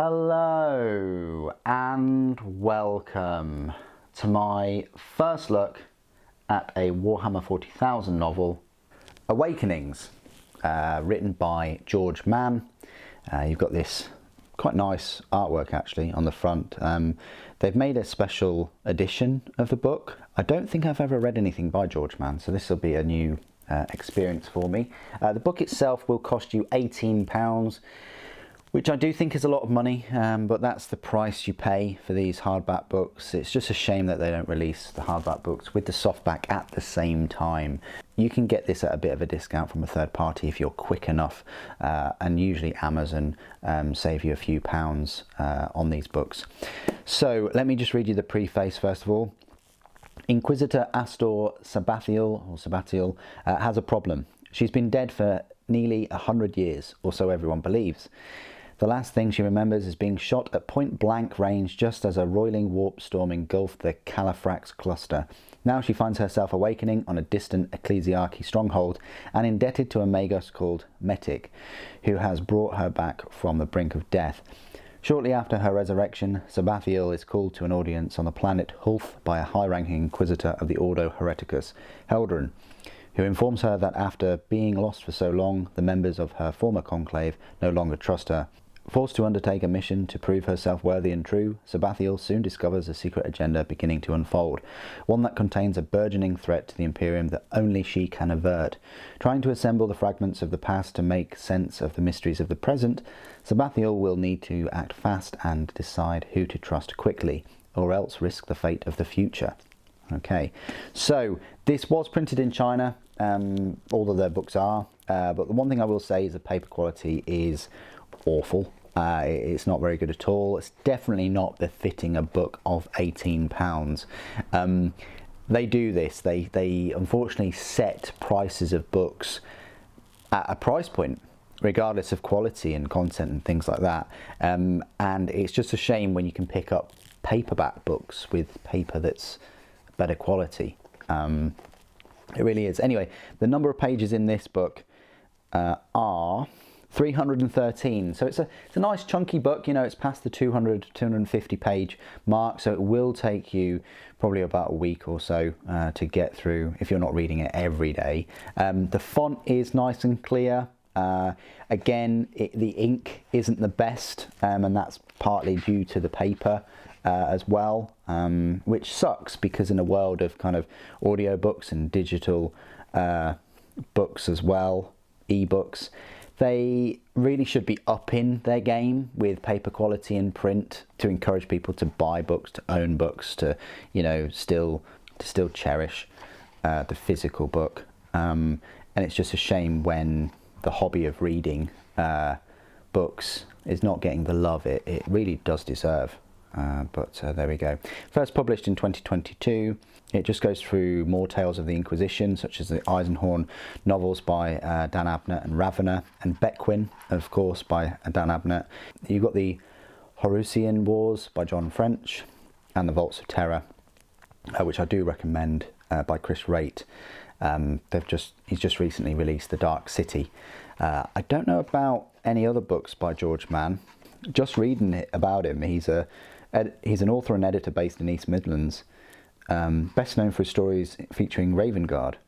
Hello and welcome to my first look at a Warhammer 40,000 novel, Awakenings, written by George Mann. You've got this quite nice artwork actually on the front. They've made a special edition of the book. I don't think I've ever read anything by George Mann, so this will be a new experience for me. The book itself will cost you £18, which I do think is a lot of money, but that's the price you pay for these hardback books. It's just a shame that they don't release the hardback books with the softback at the same time. You can get this at a bit of a discount from a third party if you're quick enough, and usually Amazon save you a few pounds on these books. So let me just read you the preface first of all. Inquisitor Astor Sabatiel has a problem. She's been dead for nearly 100 years, or so everyone believes. The last thing she remembers is being shot at point-blank range just as a roiling warp storm engulfed the Califrax cluster. Now she finds herself awakening on a distant ecclesiarchy stronghold and indebted to a magus called Metic, who has brought her back from the brink of death. Shortly after her resurrection, Sabatiel is called to an audience on the planet Hulth by a high-ranking inquisitor of the Ordo Hereticus, Heldren, who informs her that after being lost for so long, the members of her former conclave no longer trust her. Forced to undertake a mission to prove herself worthy and true, Sabatiel soon discovers a secret agenda beginning to unfold, one that contains a burgeoning threat to the Imperium that only she can avert. Trying to assemble the fragments of the past to make sense of the mysteries of the present, Sabatiel will need to act fast and decide who to trust quickly, or else risk the fate of the future. Okay, so this was printed in China, all of their books are, but the one thing I will say is the paper quality is awful. It's not very good at all. It's definitely not befitting a book of £18. They do this, they unfortunately set prices of books at a price point regardless of quality and content and things like that, and it's just a shame when you can pick up paperback books with paper that's better quality. It really is. Anyway, the number of pages in this book are 313, so it's a nice chunky book. You know, it's past the 250 page mark, so it will take you probably about a week or so to get through if you're not reading it every day. The font is nice and clear. Again, the ink isn't the best, and that's partly due to the paper as well, which sucks because in a world of kind of audiobooks and digital books as well, ebooks, they really should be upping their game with paper quality and print to encourage people to buy books, to own books, to, you know, still cherish the physical book. And it's just a shame when the hobby of reading books is not getting the love it really does deserve. But there we go. First published in 2022. It just goes through more tales of the Inquisition, such as the Eisenhorn novels by Dan Abnett and Ravener, and Bequin, of course, by Dan Abnett. You've got the Horusian Wars by John French, and the Vaults of Terror, which I do recommend, by Chris Raitt. He's just recently released The Dark City. I don't know about any other books by George Mann. Just reading it about him, he's an author and editor based in East Midlands, best known for his stories featuring Raven Guard.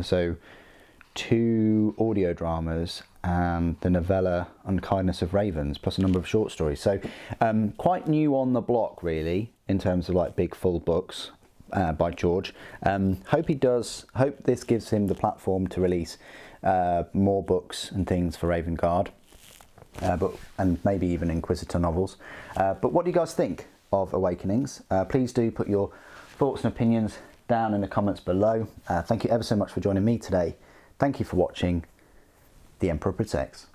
So 2 audio dramas and the novella Unkindness of Ravens, plus a number of short stories. So quite new on the block really, in terms of like big full books by George. Hope this gives him the platform to release more books and things for Raven Guard. And maybe even Inquisitor novels. But what do you guys think of Awakenings? Please do put your thoughts and opinions down in the comments below. Thank you ever so much for joining me today. Thank you for watching. The Emperor Protects.